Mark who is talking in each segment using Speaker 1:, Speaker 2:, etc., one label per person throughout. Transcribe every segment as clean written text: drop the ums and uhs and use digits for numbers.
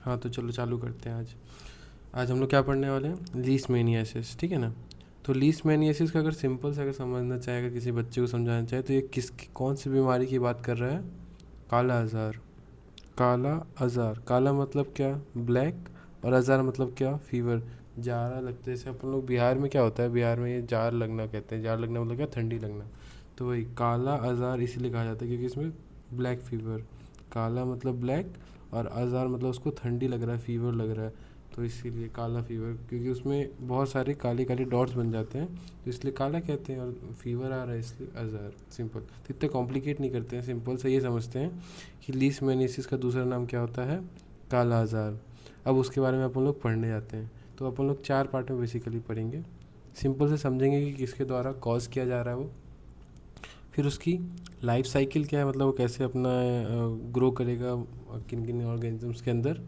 Speaker 1: हाँ तो चलो चालू करते हैं। आज आज हम लोग क्या पढ़ने वाले हैं, लीशमैनियासिस, ठीक है ना। तो लीशमैनियासिस का अगर सिंपल से अगर समझना चाहे, अगर किसी बच्चे को समझाना चाहे तो ये किस कौन सी बीमारी की बात कर रहा है, काला आज़ार। काला आज़ार, काला मतलब क्या, ब्लैक, और आज़ार मतलब क्या, फीवर, जारा लगता है। जैसे अपन लोग बिहार में क्या होता है, बिहार में ये जार लगना कहते हैं। जार लगना मतलब क्या, ठंडी लगना। तो वही काला आज़ार इसीलिए कहा जाता है क्योंकि इसमें ब्लैक फीवर, काला मतलब ब्लैक, और आज़ार मतलब उसको ठंडी लग रहा है, फीवर लग रहा है, तो इसीलिए काला फीवर, क्योंकि उसमें बहुत सारे काले काले डॉट्स बन जाते हैं तो इसलिए काला कहते हैं, और फीवर आ रहा है इसलिए आज़ार। सिंपल, तो इतने कॉम्प्लिकेट नहीं करते हैं, सिंपल से ये समझते हैं कि लीशमैनियासिस का दूसरा नाम क्या होता है, काला आज़ार। अब उसके बारे में अपन लोग पढ़ने जाते हैं। तो अपन लोग 4 पार्ट में बेसिकली पढ़ेंगे। सिंपल से समझेंगे कि किसके द्वारा कॉज किया जा रहा है वो, फिर उसकी लाइफ साइकिल क्या है, मतलब वो कैसे अपना ग्रो करेगा किन किन ऑर्गेनिजम्स के अंदर,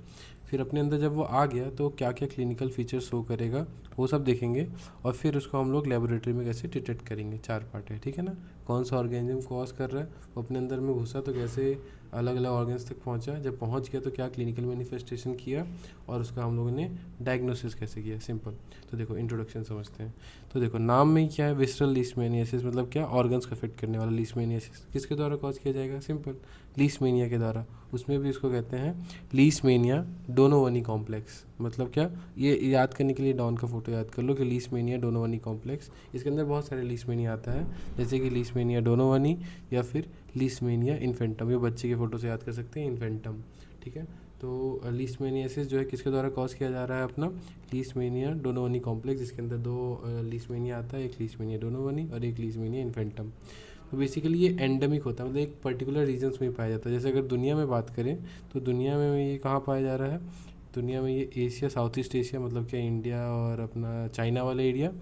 Speaker 1: फिर अपने अंदर जब वो आ गया तो क्या क्या क्लिनिकल फीचर्स शो करेगा, वो सब देखेंगे। और फिर उसको हम लोग लेबोरेटरी में कैसे डिटेक्ट करेंगे। 4 पार्ट है, ठीक है ना। कौन सा ऑर्गेनिज्म कॉज कर रहा है, वो अपने अंदर में घुसा तो कैसे अलग अलग ऑर्गन्स तक पहुंचा, जब पहुंच गया तो क्या क्लिनिकल मैनिफेस्टेशन किया, और उसका हम लोगों ने डायग्नोसिस कैसे किया। सिंपल। तो देखो इंट्रोडक्शन समझते हैं। तो देखो नाम में ही क्या है, विसरल लीशमैनियासिस, मतलब क्या, ऑर्गन्स को अफेक्ट करने वाला लीशमैनियासिस। किसके द्वारा कॉज किया जाएगा, सिंपल, लीशमैनिया के द्वारा। उसमें भी इसको कहते हैं लीशमैनिया डोनोवनी कॉम्प्लेक्स। मतलब क्या, ये याद करने के लिए डॉन का फोटो याद कर लो कि लीशमैनिया डोनोवनी कॉम्प्लेक्स, इसके अंदर बहुत सारे लीशमैनिया आता है, जैसे कि लीशमैनिया डोनोवनी या फिर लीशमैनिया इन्फेंटम। ये बच्चे के फोटो से याद कर सकते हैं, इन्फेंटम, ठीक है। तो लीशमैनियासिस जो है किसके द्वारा कॉज किया जा रहा है, अपना लीशमैनिया डोनोवनी कॉम्प्लेक्स, जिसके अंदर 2 लीशमैनिया आता है, एक लीशमैनिया डोनोवनी और एक लीशमैनिया इन्फेंटम। तो बेसिकली ये एंडेमिक होता है, मतलब एक पर्टिकुलर रीजन्स में पाया जाता है। जैसे अगर दुनिया में बात करें तो दुनिया में ये कहाँ पाया जा रहा है, दुनिया में ये एशिया, साउथ ईस्ट एशिया, मतलब क्या इंडिया और अपना चाइना वाला एरिया,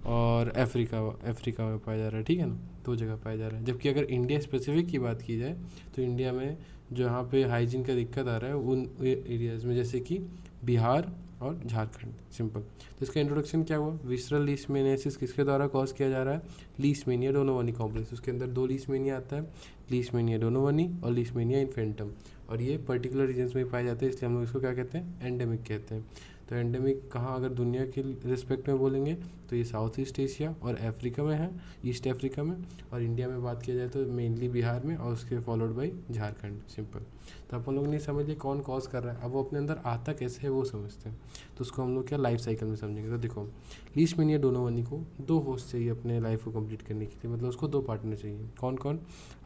Speaker 1: और अफ्रीका, अफ्रीका में पाया जा रहा है, ठीक है ना। 2 जगह पाया जा रहा है। जबकि अगर इंडिया स्पेसिफिक की बात की जाए तो इंडिया में जहाँ पे हाइजीन का दिक्कत आ रहा है उन एरियाज़ में, जैसे कि बिहार और झारखंड। सिंपल। तो इसका इंट्रोडक्शन क्या हुआ, विसरल लीशमैनियासिस किसके द्वारा कॉज किया जा रहा है, लीशमैनिया डोनोवनी कॉम्प्लेक्स। उसके अंदर 2 लीशमैनिया आता है, लीशमैनिया डोनोवनी और लीशमैनिया इन्फेंटम, और ये पर्टिकुलर रीजन्स में पाए जाते हैं, इसलिए हम लोग इसको क्या कहते हैं, एंडेमिक कहते हैं। तो एंडेमिक कहाँ, अगर दुनिया के रिस्पेक्ट में बोलेंगे तो ये साउथ ईस्ट एशिया और अफ्रीका में है, ईस्ट अफ्रीका में। और इंडिया में बात किया जाए तो मेनली बिहार में, और उसके फॉलोड बाई झारखंड। सिंपल। तो अपन लोग नहीं समझ लिए कौन कॉज कर रहा है, अब वो अपने अंदर आता कैसे है वो समझते हैं। तो उसको हम लोग क्या लाइफ साइकिल में समझेंगे। तो देखो लीशमैनिया डोनोवनी को 2 होस्ट चाहिए अपने लाइफ को कंप्लीट करने के लिए, मतलब उसको 2 पार्टनर चाहिए। कौन कौन,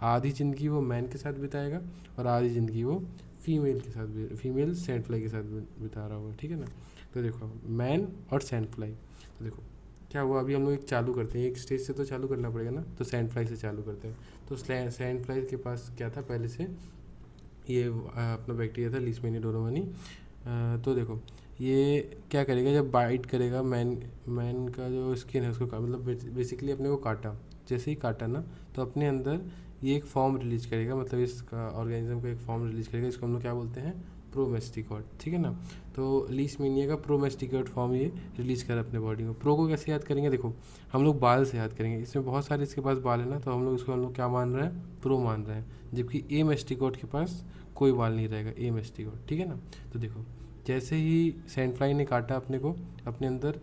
Speaker 1: आधी ज़िंदगी वो मैन के साथ बिताएगा और आधी ज़िंदगी वो फीमेल के साथ, फीमेल सैंड फ्लाई के साथ बिता रहा होगा, ठीक है ना। तो देखो मैन और सैंड फ्लाई। तो देखो क्या हुआ, अभी हम लोग एक चालू करते हैं, एक स्टेज से तो चालू करना पड़ेगा ना, तो सैंड फ्लाई से चालू करते हैं। तो सैंड फ्लाई के पास क्या था पहले से, ये अपना बैक्टीरिया था लीशमैनिया डोनोवनी। तो देखो ये क्या करेगा, जब बाइट करेगा मैन, मैन का जो स्किन है उसको मतलब बेसिकली अपने को काटा, जैसे ही काटा ना तो अपने अंदर ये एक फॉर्म रिलीज करेगा, मतलब इसका ऑर्गेनिज्म का एक फॉर्म रिलीज करेगा, इसको हम लोग क्या बोलते हैं, प्रोमेस्टिकॉट, ठीक है ना। तो लीशमैनिया का प्रोमेस्टिकॉट फॉर्म ये रिलीज करा अपने बॉडी को। प्रो को कैसे याद करेंगे, देखो हम लोग बाल से याद करेंगे, इसमें बहुत सारे इसके पास बाल है ना, तो हम लोग इसको हम लोग क्या मान रहे हैं, प्रो मान रहे हैं। जबकि ए मेस्टिकॉट के पास कोई बाल नहीं रहेगा, ए मेस्टिकॉट, ठीक है ना। तो देखो जैसे ही सैंड फ्लाई ने काटा अपने को, अपने अंदर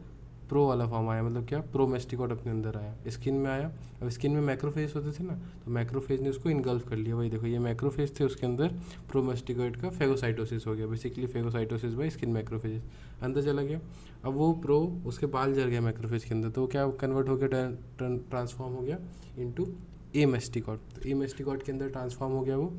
Speaker 1: प्रो वाला फॉर्म आया, मतलब क्या, प्रो मेस्टिकॉट अपने अंदर आया, स्किन में आया। अब स्किन में मैक्रोफेज होते थे ना, तो मैक्रोफेज ने उसको इनगल्फ कर लिया। वही देखो ये मैक्रोफेज थे, उसके अंदर प्रो मेस्टिकॉट का फेगोसाइटोसिस हो गया, basically phagocytosis by skin macrophage अंदर चला गया। अब वो प्रो, उसके बाल जल गया मैक्रोफेज के अंदर, तो वो क्या कन्वर्ट हो गया, ट्रांसफॉर्म हो गया इनटू ए मेस्टिकॉट। तो ए मेस्टिकॉट के अंदर ट्रांसफॉर्म हो गया वो।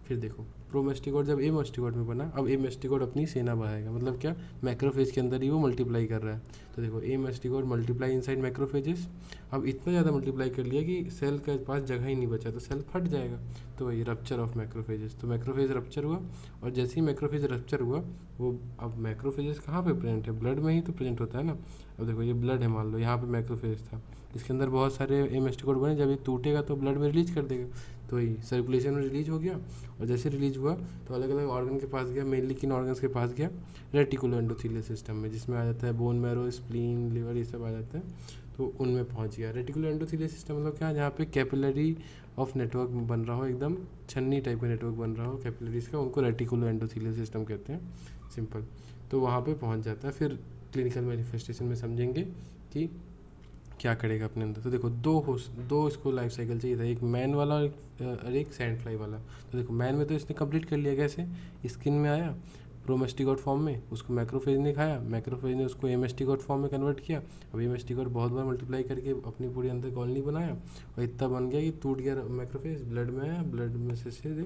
Speaker 1: फिर देखो प्रोमेस्टिकोड जब ए मेस्टिकोड में बना, अब ए मेस्टिकोड अपनी सेना बढ़ाएगा, मतलब क्या, मैक्रोफेज के अंदर ही वो मल्टीप्लाई कर रहा है। तो देखो ए मेस्टिकोड मल्टीप्लाई इनसाइड मैक्रोफेजेस। अब इतना ज़्यादा मल्टीप्लाई कर लिया कि सेल के पास जगह ही नहीं बचा, तो सेल फट जाएगा। तो वही रप्चर ऑफ मैक्रोफेजेस, तो मैक्रोफेज रप्चर हुआ। और जैसे ही मैक्रोफेज रप्चर हुआ, वो अब मैक्रोफेजेस कहाँ पे प्रेजेंट है, ब्लड में ही तो प्रेजेंट होता है ना। अब देखो ये ब्लड है, मान लो यहाँ पे मैक्रोफेज था, इसके अंदर बहुत सारे ए मेस्टिकोड बने, जब ये टूटेगा तो ब्लड में रिलीज कर देगा। तो वही सर्कुलेशन में रिलीज हो गया, और जैसे रिलीज हुआ तो अलग अलग ऑर्गन के पास गया, मेनली किन ऑर्गन्स के पास गया, रेटिकुलो एंडोथेलियल सिस्टम में, जिसमें आ जाता है बोन मैरो, स्प्लीन, लिवर, ये सब आ जाता है। तो उनमें पहुंच गया। रेटिकुलर एंडोथेलियल सिस्टम मतलब क्या, जहाँ पे कैपिलरी ऑफ नेटवर्क बन रहा हो, एकदम छन्नी टाइप का नेटवर्क बन रहा हो कैपिलरीज का, उनको रेटिकुलर एंडोथेलियल सिस्टम कहते हैं, सिंपल। तो वहाँ पे पहुँच जाता है। फिर क्लिनिकल मैनिफेस्टेशन में समझेंगे कि क्या करेगा अपने अंदर। तो देखो दो इसको लाइफ साइकिल चाहिए था, एक मैन वाला और एक सैंड फ्लाई वाला। तो देखो मैन में तो इसने कंप्लीट कर लिया, कैसे, स्किन में आया प्रोमेस्टिगोट फॉर्म में, उसको मैक्रोफेज ने खाया, मैक्रोफेज ने उसको एमेस्टिगोट फॉर्म में कन्वर्ट किया। अब एमेस्टिगोट बहुत बार मल्टीप्लाई करके अपनी पूरी अंदर कॉलोनी बनाया और इतना बन गया कि टूट गया मैक्रोफेज, ब्लड में आया, ब्लड में से सीधे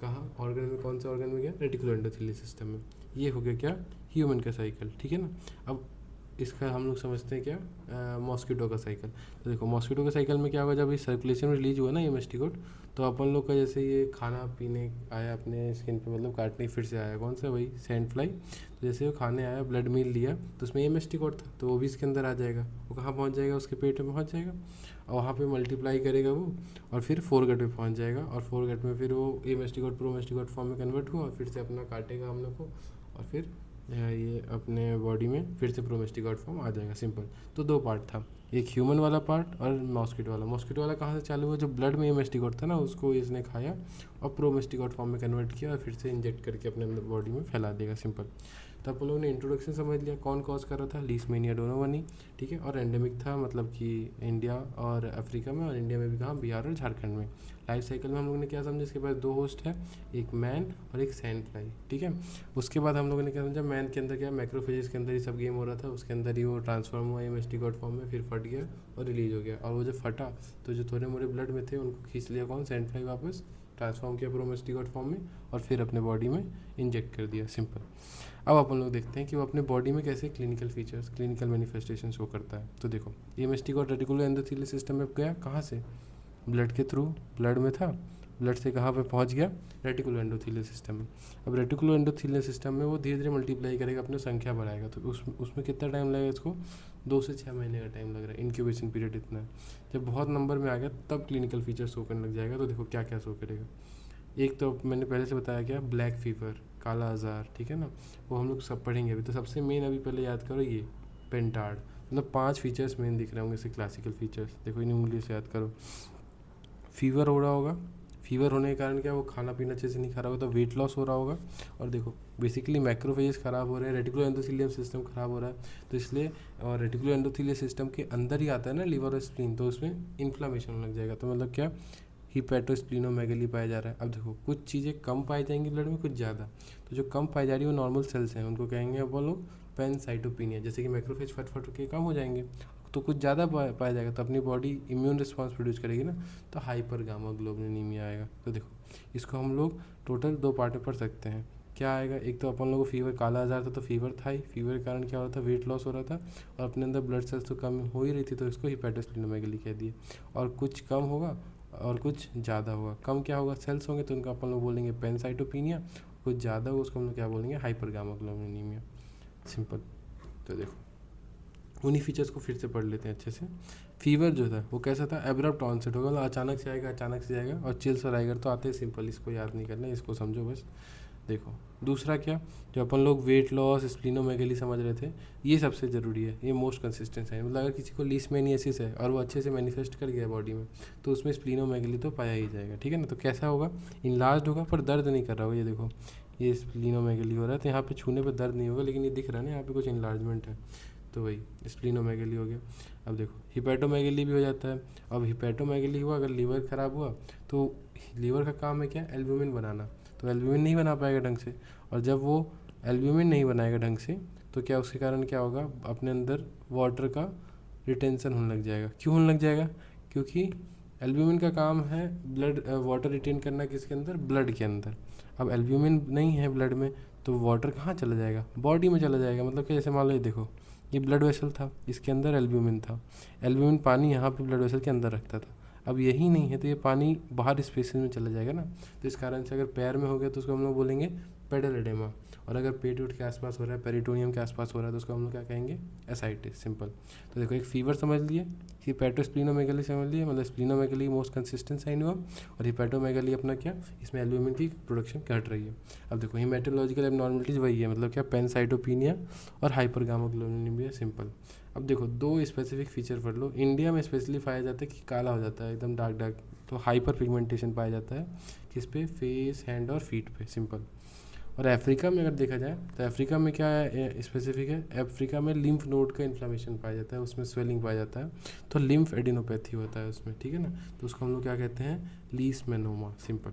Speaker 1: कहाँ ऑर्गन में, कौन से ऑर्गन में गया, रेटिकुलर एंडोथेलियल सिस्टम में। ये हो गया क्या, ह्यूमन का साइकिल, ठीक है ना। अब इसका हम लोग समझते हैं क्या, मॉस्किटो का साइकिल। तो देखो मॉस्किटो के साइकिल में क्या होगा, जब ये सर्कुलेशन में रिलीज हुआ ना ये मेस्टिकोट, तो अपन लोग का जैसे ये खाना पीने आया अपने स्किन पे, मतलब काटने फिर से आया, कौन सा, वही सैंड फ्लाई। तो जैसे वो खाने आया, ब्लड मील लिया, तो उसमें ये मेस्टिकोट था, तो वो भी इसके अंदर आ जाएगा। वो कहाँ पहुँच जाएगा, उसके पेट में पहुँच जाएगा और वहाँ पे मल्टीप्लाई करेगा वो, और फिर फोरगट में पहुँच जाएगा, और फोरगट में फिर वो ए मेस्टिकोट प्रोमेस्टिकोट फॉर्म में कन्वर्ट हुआ, और फिर से अपना काटेगा हम लोग को, और फिर ये अपने बॉडी में फिर से प्रोमेस्टिकोट फॉर्म आ जाएगा, सिंपल। तो दो पार्ट था, एक ह्यूमन वाला पार्ट और मॉस्किटो वाला। मॉस्किटो वाला कहाँ से चालू हुआ, जो ब्लड में मेस्टिकोट था ना, उसको इसने खाया और प्रोमेस्टिकोट फॉर्म में कन्वर्ट किया और फिर से इंजेक्ट करके अपने बॉडी में फैला देगा, सिंपल। तो आप लोगों ने इंट्रोडक्शन समझ लिया, कौन कॉज कर रहा था, लीशमैनिया डोनोवनी, ठीक है। और एंडेमिक था, मतलब कि इंडिया और अफ्रीका में, और इंडिया में भी कहाँ, बिहार और झारखंड में। लाइफ साइकिल में हम लोगों ने क्या समझा, इसके पास दो होस्ट है, एक मैन और एक सैंड फ्लाई, ठीक है। उसके बाद हम लोगों ने क्या समझा, मैन के अंदर क्या, मैक्रोफेजेस के अंदर ही सब गेम हो रहा था, उसके अंदर ही वो ट्रांसफॉर्म हुआ मेस्टिकोट फॉर्म में, फिर फट गया और रिलीज हो गया। और वो जब फटा तो जो थोड़े मोड़े ब्लड में थे उनको खींच लिया कौन, सैंड फ्लाई, वापस ट्रांसफॉर्म किया प्रोमेस्टिकोट फॉर्म में और फिर अपने बॉडी में इंजेक्ट कर दिया, सिंपल। अब अपन लोग देखते हैं कि वो अपने बॉडी में कैसे clinical features, clinical manifestation show करता है। तो देखो ये मेस्टिकोट रेटिकुलर एंडोथेलियल सिस्टम में गया, कहाँ से, ब्लड के थ्रू, ब्लड में था, ब्लड से कहाँ पे पहुँच गया, रेटिकुलर एंडोथेलियल सिस्टम में। अब रेटिकुलर एंडोथेलियल सिस्टम में वो धीरे धीरे मल्टीप्लाई करेगा, अपने संख्या बढ़ाएगा। तो उसमें कितना टाइम लगेगा, इसको 2 से 6 महीने का टाइम लग रहा है, इंक्यूबेशन पीरियड इतना है। जब बहुत नंबर में आ गया तब क्लिनिकल फीचर शो करने लग जाएगा। तो देखो क्या क्या शो करेगा। एक तो मैंने पहले से बताया क्या, ब्लैक फीवर, काला आज़ार, ठीक है ना, वो हम लोग सब पढ़ेंगे अभी। तो सबसे मेन अभी पहले याद करो ये पेंटार्ड, मतलब 5 फीचर्स मेन दिख रहे होंगे इसे, क्लासिकल फीचर्स। देखो इन्हें उंगली से याद करो। फीवर हो रहा होगा, फीवर होने के कारण क्या, वो खाना पीना अच्छे से नहीं खा रहा होगा, तो वेट लॉस हो रहा होगा। और देखो बेसिकली मैक्रोफेजेस ख़राब हो रहे हैं, रेटिकुलर एंडोथेलियल सिस्टम ख़राब हो रहा है, तो इसलिए, और रेटिकुलर एंडोथेलियल सिस्टम के अंदर ही आता है ना लिवर और स्प्लीन, तो उसमें इन्फ्लामेशन लग जाएगा। तो मतलब क्या, हिपैटोस्प्लीनोमेगेली पाया जा रहा है। अब देखो कुछ चीज़ें कम पाई जाएंगी ब्लड में, कुछ ज़्यादा। तो जो कम पाई जा रही है वो नॉर्मल सेल्स हैं, उनको कहेंगे अब वो लोग पैनसाइटोपिनिया, जैसे कि मैक्रोफेज फट फट के कम हो जाएंगे। तो कुछ ज़्यादा पाया जाएगा तो अपनी बॉडी इम्यून रिस्पॉन्स प्रोड्यूस करेगी ना, तो हाइपर गामा ग्लोबुलिनीमिया आएगा। तो देखो इसको हम लोग टोटल 2 पार्ट में पढ़ सकते हैं। क्या आएगा, एक तो अपन लोगों को फीवर, काला आजार था तो फीवर था ही, फीवर के कारण क्या हो रहा था, वेट लॉस हो रहा था, और अपने अंदर ब्लड सेल्स तो कम हो ही रही थी, तो इसको हिपैटोस्प्लीनोमेगेली कह दिए। और कुछ कम होगा और कुछ ज़्यादा होगा। कम क्या होगा, सेल्स होंगे, तो उनको अपन लोग बोलेंगे पैनसाइटोपिनिया। कुछ ज़्यादा होगा उसको हम लोग क्या बोलेंगे, हाइपर गामा ग्लोबुलिनीमिया, सिंपल। तो देखो उन्हीं फीचर्स को फिर से पढ़ लेते हैं अच्छे से। फीवर जो था वो कैसा था, एब्रप्ट ऑनसेट होगा, मतलब अचानक से आएगा, अचानक से जाएगा। और चिल्स और आइगर तो आते हैं, सिंपल, इसको याद नहीं करना, इसको समझो बस। देखो दूसरा क्या, जो अपन लोग वेट लॉस, स्प्लीनोमेगेली समझ रहे थे, ये सबसे ज़रूरी है, ये मोस्ट कंसिस्टेंट है। मतलब अगर किसी को लीशमैनियासिस है और वो अच्छे से मैनिफेस्ट कर गया बॉडी में, तो उसमें स्प्लीनोमेगेली तो पाया ही जाएगा, ठीक है ना। तो कैसा होगा, इनलार्ज होगा पर दर्द नहीं कर रहा होगा। ये देखो ये स्प्लीनोमेगेली हो रहा है, तो यहाँ पे छूने पर दर्द नहीं होगा, लेकिन ये दिख रहा है ना यहाँ पे कुछ इनलार्जमेंट है, तो वही स्प्लीनोमेगेली हो गया। अब देखो हिपैटोमेगेली भी हो जाता है। अब हिपैटोमेगेली हुआ, अगर लीवर ख़राब हुआ तो लीवर का काम है क्या, एल्ब्यूमिन बनाना, तो एल्ब्यूमिन नहीं बना पाएगा ढंग से। और जब वो एल्ब्यूमिन नहीं बनाएगा ढंग से, तो क्या उसके कारण क्या होगा, अपने अंदर वाटर का रिटेंशन होने लग जाएगा। क्यों होने लग जाएगा, क्योंकि एल्ब्यूमिन का काम है ब्लड वाटर रिटेन करना, किसके अंदर, ब्लड के अंदर। अब एल्ब्यूमिन नहीं है ब्लड में, तो वाटर कहाँ चला जाएगा, बॉडी में चला जाएगा। मतलब कि जैसे मान लो ये देखो, ये ब्लड वेसल था, इसके अंदर एल्ब्यूमिन था, एल्ब्यूमिन पानी यहाँ पे ब्लड वेसल के अंदर रखता था। अब यही नहीं है तो ये पानी बाहर स्पेसेस में चला जाएगा ना। तो इस कारण से अगर पैर में हो गया तो उसको हम लोग बोलेंगे पेडल एडेमा। और अगर पेट वेट के आसपास हो रहा है, पेरिटोनियम के आसपास हो रहा है, तो उसको हम लोग क्या कहेंगे, एसाइटिस। सिंपल। तो देखो एक फीवर समझ लिए, हिपैटोस्प्लीनोमेगली समझ लिए, मतलब स्प्लीनोमेगली मोस्ट कंसिस्टेंट साइन हुआ, और हिपैटोमेगली अपना क्या, इसमें एल्ब्यूमिन की प्रोडक्शन घट रही है। अब देखो हीमेटोलॉजिकल एबनॉर्मलिटीज वही है, मतलब क्या, पैनसाइटोपिनिया और हाइपरगामाग्लोबुलिनिमिया। सिंपल। अब देखो दो स्पेसिफिक फीचर पढ़ लो। इंडिया में स्पेशली पाया जाता है कि काला हो जाता है एकदम डार्क डार्क, तो हाइपर पिगमेंटेशन पाया जाता है किस पे, फेस, हैंड और फीट पे। सिंपल। और अफ्रीका में अगर देखा जाए तो अफ्रीका में क्या है स्पेसिफिक है, अफ्रीका में लिम्फ नोड का इन्फ्लामेशन पाया जाता है, उसमें स्वेलिंग पाया जाता है, तो लिम्फ एडिनोपैथी होता है उसमें, ठीक है ना। तो उसको हम लोग क्या कहते हैं, लीशमैनोमा। सिंपल।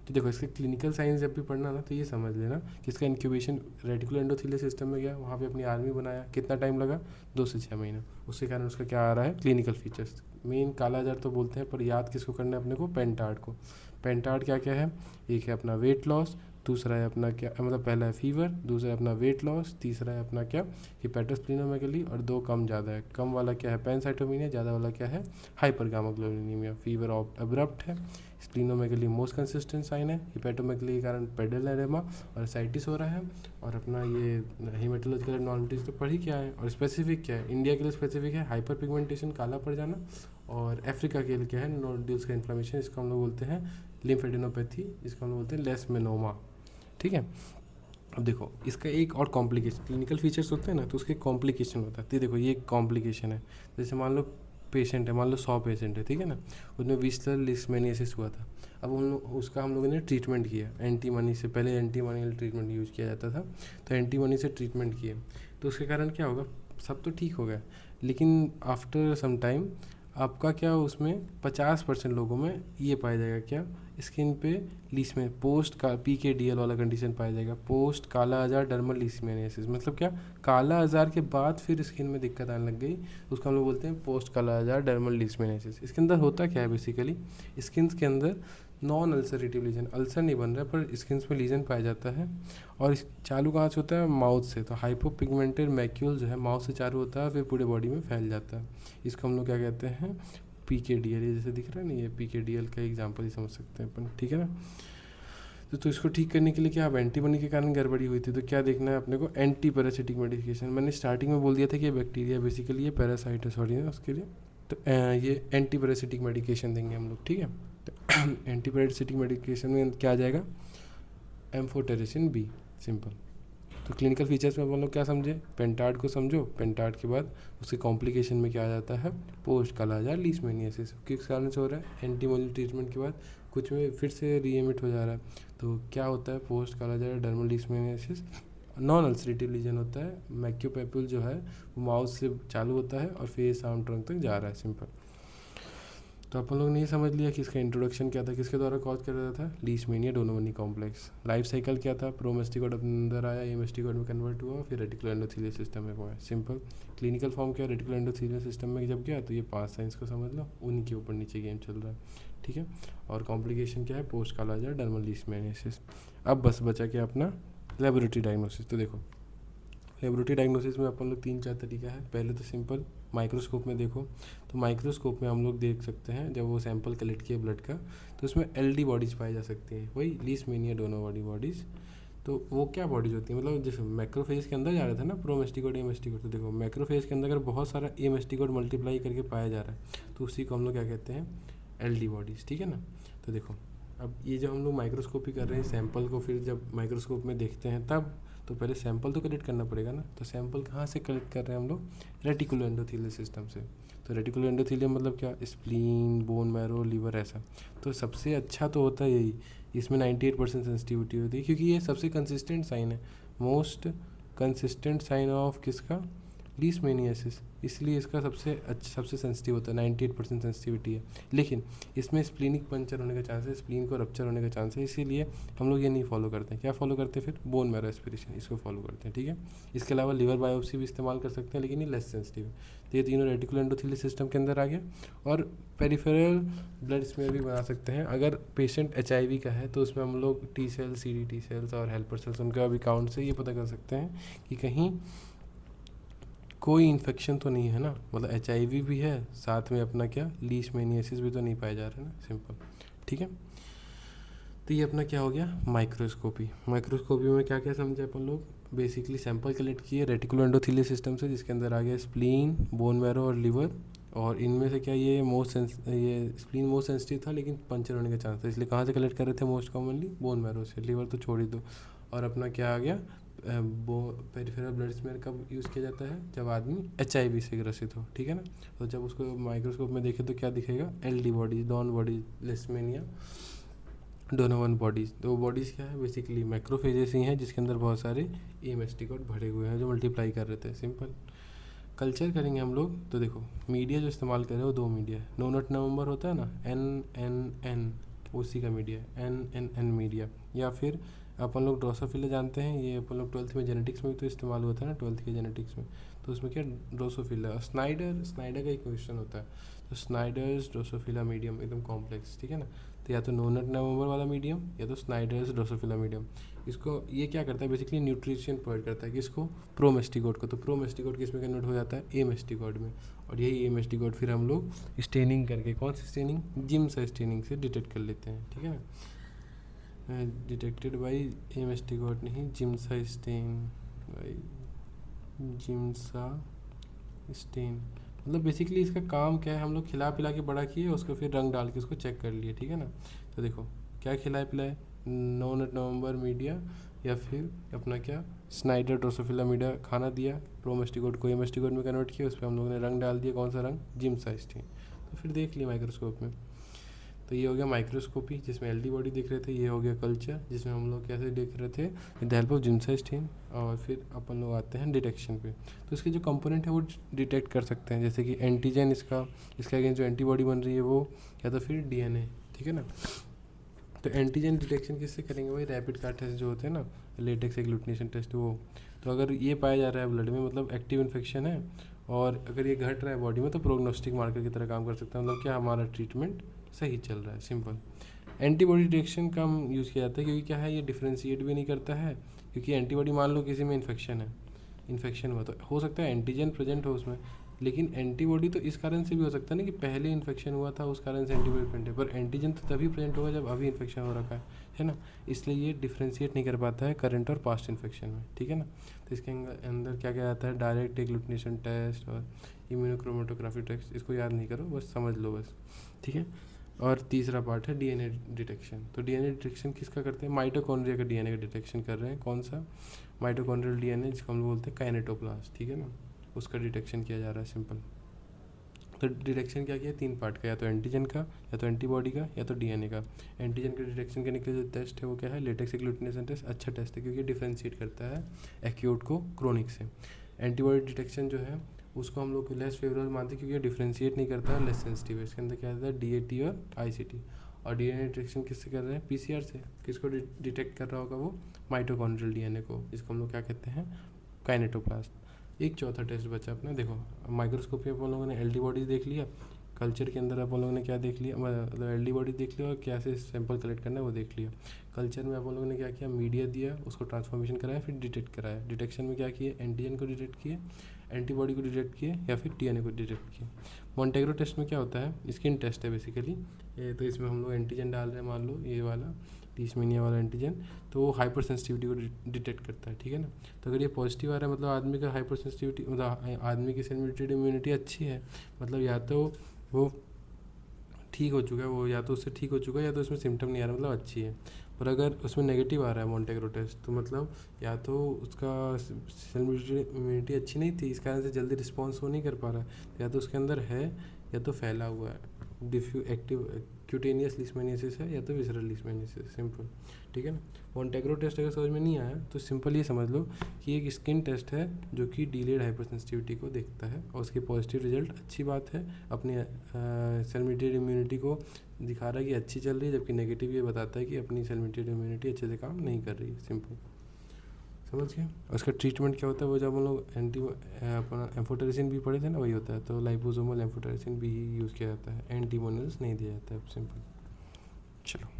Speaker 1: तो देखो इसके क्लिनिकल साइंस जब भी पढ़ना ना, तो ये समझ लेना कि इसका इंक्यूबेशन रेटिकुलर एंडोथेलियल सिस्टम में गया, वहाँ पे अपनी आर्मी बनाया, कितना टाइम लगा, 2 से 6 महीना। उसके कारण उसका क्या आ रहा है, क्लिनिकल फीचर्स। मेन काला जार तो बोलते हैं, पर याद किसको करना है अपने को, पेंटार्ड को। पेंटार्ड क्या क्या है, एक है अपना वेट लॉस, दूसरा है अपना क्या, मतलब पहला है फीवर, दूसरा है अपना वेट लॉस, तीसरा है अपना क्या, हिपैटोस्प्लीनोमेगली, और 2 कम ज़्यादा है। कम वाला क्या है, पैनसाइटोपिनिया, ज़्यादा वाला क्या है, हाइपरगामाग्लोबुलिनिमिया। फीवर अब्रप्ट है, स्प्लीनोमेगली मोस्ट कंसिस्टेंट साइन है, हिपैटोमेगली के कारण पेडल एडेमा और साइटिस हो रहा है, और अपना ये हीमेटोलॉजिकल एबनॉर्मलिटीज तो पढ़ी क्या है, और स्पेसिफिक क्या है, इंडिया के लिए स्पेसिफिक है हाइपर पिगमेंटेशन, काला पड़ जाना, और अफ्रीका के लिए क्या है, नोड्यूल्स का इन्फ्लामेशन, इसको हम लोग बोलते हैं लिम्फेडिनोपैथी, इसको हम लोग बोलते हैं लेशमैनोमा। ठीक है। अब देखो इसका एक और कॉम्प्लिकेशन, क्लिनिकल फीचर्स होते हैं ना, तो उसके कॉम्प्लिकेशन होता है। तो देखो ये एक कॉम्प्लिकेशन है, जैसे मान लो पेशेंट है, मान लो 100 पेशेंट है, ठीक है ना, उसमें विस्लर लिस्मेनियासिस हुआ था। अब उसका हम लोगों ने ट्रीटमेंट किया एंटी मनी से, पहले एंटी मनी ट्रीटमेंट यूज़ किया जाता था, तो एंटी मनी से ट्रीटमेंट किए, तो उसके कारण क्या होगा, सब तो ठीक हो गया, लेकिन आफ्टर सम टाइम आपका क्या, उसमें 50% लोगों में ये पाया जाएगा क्या, स्किन पे लीस में पोस्ट का PKDL वाला कंडीशन पाया जाएगा, post kala azar dermal leishmaniasis. मतलब क्या, काला आजार के बाद फिर स्किन में दिक्कत आने लग गई, उसको हम लोग बोलते हैं post kala azar dermal leishmaniasis. इसके अंदर होता क्या है, बेसिकली स्किन के अंदर नॉन अल्सरेटिव लीजन, अल्सर नहीं बन रहा पर स्किन में लीजन पाया जाता है, और इस चालू कहाँ से होता है, माउथ से। तो हाइपोपिगमेंटेड मैक्यूल जो है माउथ से चालू होता है, फिर पूरे बॉडी में फैल जाता है। इसको हम लोग क्या कहते हैं, PKDL। ये जैसे दिख रहा है ना, ये PKDL का एग्जांपल ही समझ सकते हैं अपन, ठीक है ना। तो इसको ठीक करने के लिए क्या, अब एंटीबॉडी के कारण गड़बड़ी हुई थी, तो क्या देखना है अपने को, एंटी पैरासिटिक मेडिकेशन। मैंने स्टार्टिंग में बोल दिया था कि ये बैक्टीरिया बेसिकली ये पैरासाइट है, सॉरी ना उसके लिए, तो ये एंटी पैरासिटिक मेडिकेशन देंगे हम लोग, ठीक है। तो एंटी पैरासिटिक मेडिकेशन में क्या आ जाएगा, एम्फोटेरिसिन B। सिंपल। तो क्लिनिकल फीचर्स में हम लोग क्या समझे, पेंटार्ड को समझो, पेंटार्ड के बाद उसके कॉम्प्लिकेशन में क्या आ जाता है, पोस्ट काला आजार लीशमैनियासिस। किस कारण से हो रहा है, एंटीमोनी ट्रीटमेंट के बाद कुछ में फिर से रीएमिट हो जा रहा है, तो क्या होता है, post kala azar dermal leishmaniasis. Non ulcerative lesion होता है, मैक्योपेपुल जो है वो माउथ से चालू होता है और फेस आर्म ट्रंक तक जा रहा है। सिंपल। तो अपन लोग ने ये समझ लिया कि इसका इंट्रोडक्शन क्या था, किसके द्वारा कॉज कर रहा था, लीशमैनिया डोनोवनी कॉम्प्लेक्स। लाइफ साइकिल क्या था, प्रोमेस्टिकोड अंदर आया, एमेस्टिकोड में कन्वर्ट हुआ, फिर रेटिकुलर एंडोथेलियल सिस्टम में हुआ। सिंपल। क्लिनिकल फॉर्म क्या, रेटिकुलर एंडोथेलियल सिस्टम में जब गया तो ये 5 साइंस को समझ लो, उन्हीं के ऊपर नीचे गेम चल रहा है, ठीक है। और कॉम्प्लिकेशन क्या है, post kala azar dermal leishmaniasis. अब बस बचा क्या अपना लेबोरेटरी डायग्नोसिस। तो देखो लेबोरेटरी डायग्नोसिस में अपन लोग 3-4 तरीका है। पहले तो सिंपल माइक्रोस्कोप में देखो, तो माइक्रोस्कोप में हम लोग देख सकते हैं जब वो सैंपल कलेक्ट किया ब्लड का, तो उसमें LD बॉडीज़ पाई जा सकती हैं, वही लीशमैनिया डोनोवनी बॉडीज़। तो वो क्या बॉडीज़ होती हैं, मतलब जैसे मैक्रोफेज के अंदर जा रहा था ना, प्रोमेस्टिकोड एमेस्टिकोड, तो देखो मैक्रोफेज के अंदर अगर बहुत सारा एमेस्टिकोड मल्टीप्लाई करके पाया जा रहा है, तो उसी को हम लोग क्या कहते हैं, LD बॉडीज़, ठीक है ना। तो देखो अब ये जब हम लोग माइक्रोस्कोपी कर रहे हैं सैंपल को, फिर जब माइक्रोस्कोप में देखते हैं तब, तो पहले सैंपल तो कलेक्ट करना पड़ेगा ना। तो सैंपल कहाँ से कलेक्ट कर रहे हैं हम लोग, रेटिकुलर एंडोथेलियल सिस्टम से। तो रेटिकुलर एंडोथेलियम मतलब क्या, स्प्लीन, बोन मैरो, लीवर, ऐसा। तो सबसे अच्छा तो होता है यही, इसमें 98% सेंसिटिविटी होती है, क्योंकि ये सबसे कंसिस्टेंट साइन है, मोस्ट कंसिस्टेंट साइन ऑफ किसका, लीशमैनियासिस, इसलिए इसका सबसे सेंसिटिव होता है, 98% सेंसिटिविटी है। लेकिन इसमें स्प्लीनिक पंचर होने का चांस है, स्प्लीन को रप्चर होने का चांस है, इसीलिए हम लोग ये नहीं फॉलो करते हैं। क्या फॉलो करते हैं फिर, बोन मैरो एस्पिरेशन, इसको फॉलो करते हैं, ठीक है। इसके अलावा लिवर बायोप्सी भी इस्तेमाल कर सकते हैं, लेकिन ये लेस सेंसिटिव है। तो ये तीनों रेटिकुलर एंडोथेलियल सिस्टम के अंदर आ गया। और पेरिफेरल ब्लड स्मेयर भी बना सकते हैं, अगर पेशेंट HIV का है तो उसमें हम लोग T सेल्स, CD सेल्स और हेल्पर सेल्स, उनका भी काउंट से ये पता कर सकते हैं कि कहीं कोई इन्फेक्शन तो नहीं है ना, मतलब HIV भी है, साथ में अपना क्या लीशमैनियासिस भी तो नहीं पाया जा रहा है ना। सिंपल, ठीक है। तो ये अपना क्या हो गया, माइक्रोस्कोपी। माइक्रोस्कोपी में क्या क्या समझे अपन लोग, बेसिकली सैंपल कलेक्ट किए रेटिकुलो एंडोथेलियल सिस्टम से, जिसके अंदर आ गया स्प्लीन, बोन मैरो और लिवर। और इनमें से क्या ये ये स्प्लीन मोस्ट सेंसिटिव था लेकिन पंचर होने का चांस था, इसलिए कहाँ से कलेक्ट कर रहे थे मोस्ट कॉमनली, बोन मैरो से। लिवर तो छोड़ ही दो। और अपना क्या आ गया, वो पेरिफेरल ब्लड स्मेयर कब यूज़ किया जाता है, जब आदमी HIV से ग्रसित हो, ठीक है ना। तो जब उसको माइक्रोस्कोप में देखें तो क्या दिखेगा, LD bodies, Don bodies, Leishmania, Donovan bodies. तो बॉडीज़ क्या है, बेसिकली मैक्रोफेजेस ही हैं जिसके अंदर बहुत सारे एमएसटिकोड भरे हुए हैं जो मल्टीप्लाई कर रहे थे। सिंपल कल्चर करेंगे हम लोग। तो देखो मीडिया जो इस्तेमाल कर रहे हो, 2 मीडिया है। नो नट नवंबर होता है ना, NNN, उसी का मीडिया NNN मीडिया। या फिर अपन लोग ड्रोसोफिला जानते हैं, ये अपन लोग 12th में जेनेटिक्स में भी तो इस्तेमाल हुआ था ना, 12th के जेनेटिक्स में। तो उसमें क्या ड्रोसोफिला, स्नाइडर का एक क्वेश्चन होता है, तो स्नाइडर्स ड्रोसोफिला मीडियम एकदम कॉम्प्लेक्स, ठीक है ना। तो या तो नो नट नवंबर वाला मीडियम या तो स्नाइडर्स ड्रोसोफिला मीडियम। इसको ये क्या करता है, बेसिकली न्यूट्रिशन प्रोवाइड करता है किसको, प्रोमेस्टिकोड को। तो प्रोमेस्टिकोड किस में कन्वर्ट हो जाता है, एमेस्टिकोड में। और यही एमेस्टिकोड फिर हम लोग स्टेनिंग करके, कौन सी स्टेनिंग, जिम्सा स्टेनिंग से डिटेक्ट कर लेते हैं, ठीक है ना। डिटेक्टेड बाई एमेस्टिकोड नहीं, Giemsa stain by Giemsa stain. मतलब बेसिकली इसका काम क्या है, हम लोग खिला पिला के बड़ा किए, उसको फिर रंग डाल के उसको चेक कर लिए, ठीक है ना। तो देखो क्या खिलाए पिलाए, नो नट नवंबर मीडिया या फिर अपना क्या स्नाइडर ड्रोसोफिला मीडिया खाना दिया, प्रोमेस्टिकोड को एमेस्टिकोड में कन्वर्ट किया, उस पर हम लोगों ने रंग डाल दिया, कौन सा रंग, जिम्सा स्टेन। तो फिर देख लिया माइक्रोस्कोप में। तो ये हो गया माइक्रोस्कोपी जिसमें LD बॉडी दिख रहे थे। ये हो गया कल्चर जिसमें हम लोग कैसे देख रहे थे, with the help of Giemsa stain. और फिर अपन लोग आते हैं डिटेक्शन पे। तो इसके जो कंपोनेंट है वो डिटेक्ट कर सकते हैं, जैसे कि एंटीजन, इसका अगेंस्ट जो एंटीबॉडी बन रही है वो, या तो फिर DNA, ठीक है ना। तो एंटीजन डिटेक्शन किससे करेंगे, वही रैपिड कार टेस्ट जो होते हैं ना, लेटेक्स एग्लूटिनेशन टेस्ट वो। तो अगर ये पाया जा रहा है ब्लड में, मतलब एक्टिव इन्फेक्शन है, और अगर ये घट रहा है बॉडी में, तो प्रोग्नोस्टिक मार्कर की तरह काम कर सकता है, मतलब क्या हमारा ट्रीटमेंट सही चल रहा है। सिंपल एंटीबॉडी डिटेक्शन का हम यूज़ किया जाता है, क्योंकि क्या है, ये डिफ्रेंशिएट भी नहीं करता है। क्योंकि एंटीबॉडी, मान लो किसी में इन्फेक्शन हुआ, तो हो सकता है एंटीजन प्रेजेंट हो उसमें, लेकिन एंटीबॉडी तो इस कारण से भी हो सकता है ना कि पहले इन्फेक्शन हुआ था उस कारण से एंटीबॉडी प्रेजेंट है, पर एंटीजन तो तभी प्रेजेंट होगा जब अभी इन्फेक्शन हो रखा है ना। इसलिए ये डिफ्रेंशिएट नहीं कर पाता है करंट और पास्ट इन्फेक्शन में, ठीक है ना। तो इसके अंदर क्या क्या आता है, डायरेक्ट एग्लूटिनेशन टेस्ट और इम्यूनोक्रोमेटोग्राफी टेस्ट। इसको याद नहीं करो, बस समझ लो बस, ठीक है। और तीसरा पार्ट है DNA डिटेक्शन। तो DNA डिटेक्शन किसका करते हैं, माइटोकॉन्ड्रिया का DNA का डिटेक्शन कर रहे हैं। कौन सा, माइटोकॉन्ड्रियल DNA, जिसको हम लोग बोलते हैं काइनेटोप्लास्ट, ठीक है ना, उसका डिटेक्शन किया जा रहा है। सिंपल तो डिटेक्शन क्या किया, 3 पार्ट का, या तो एंटीजन का, या तो एंटीबॉडी का, या तो DNA का। एंटीजन के डिटेक्शन करने के लिए जो टेस्ट है वो क्या है, लेटेक्स एग्लूटिनेशन टेस्ट। अच्छा टेस्ट है क्योंकि डिफ्रेंशिएट करता है एक्यूट को क्रोनिक से। एंटीबॉडी डिटेक्शन जो है उसको हम लोग लेस फेवरेबल मानते हैं क्योंकि डिफ्रेंशिएट नहीं करता है, लेस सेंसिटिव है। इसके अंदर क्या आता है, DAT और ICT। और DNA डिटेक्शन किससे कर रहे हैं, PCR से। किसको डिटेक्ट कर रहा होगा वो, माइटोकॉन्ड्रियल DNA को, जिसको हम लोग क्या कहते हैं, काइनेटोप्लास्ट। एक चौथा टेस्ट बचा अपना, देखो माइक्रोस्कोपी में अपन लोगों ने LD बॉडीज देख लिया, कल्चर के अंदर अपन लोगों ने क्या देख लिया, मतलब LD बॉडी देख लिया और कैसे सैंपल कलेक्ट करना है वो देख लिया। कल्चर में अपन लोगों ने क्या किया, मीडिया दिया, उसको ट्रांसफॉर्मेशन कराया, फिर डिटेक्ट कराया। डिटेक्शन में क्या किए, एंटीजन को डिटेक्ट किए, एंटीबॉडी को डिटेक्ट किए, या फिर DNA को डिटेक्ट किए। मॉन्टेग्रो टेस्ट में क्या होता है, स्किन टेस्ट है बेसिकली। तो इसमें हम लोग एंटीजन डाल रहे हैं, मान लो ये वाला लीशमैनिया वाला एंटीजन, तो वो हाइपर सेंसिटिविटी को डिटेक्ट करता है, ठीक है ना। तो अगर ये पॉजिटिव आ रहा है, मतलब आदमी का हाइपर सेंसिटिविटी, मतलब आदमी की सेल इम्यूनिटी अच्छी है, मतलब या तो वो ठीक हो चुका है, वो या तो उससे ठीक हो चुका है, या तो उसमें सिम्टम नहीं आ रहा, मतलब अच्छी है। पर अगर उसमें नेगेटिव आ रहा है मॉन्टेग्रो टेस्ट, तो मतलब या तो उसका सेल इम्यूनिटी अच्छी नहीं थी, इस कारण से जल्दी रिस्पॉन्स वो नहीं कर पा रहा है, या तो उसके अंदर है या तो फैला हुआ है, एक्टिव क्यूटेनियस लीशमैनियासिस है या तो विसरल लीशमैनियासिस। सिंपल, ठीक है ना। मॉन्टेग्रो टेस्ट अगर समझ में नहीं आया तो सिंपल ये समझ लो कि एक स्किन टेस्ट है जो कि डिलेड हाइपर सेंसिटिविटी को देखता है, और उसकी पॉजिटिव रिजल्ट अच्छी बात है, अपनी सेल मीडिएटेड इम्यूनिटी को दिखा रहा है कि अच्छी चल रही है, जबकि नेगेटिव ये बताता है कि अपनी सेल मीडिएटेड इम्यूनिटी अच्छे से काम नहीं कर रही है। सिंपल, समझ गए। उसका ट्रीटमेंट क्या होता है, वो जब हम लोग अपना एम्फोटेरिसिन भी पढ़े थे ना, वही होता है। तो लाइपोसोमल एम्फोटेरिसिन भी यूज़ किया जाता है, एंटीमोनियल्स नहीं दिया जाता है। सिंपल, चलो।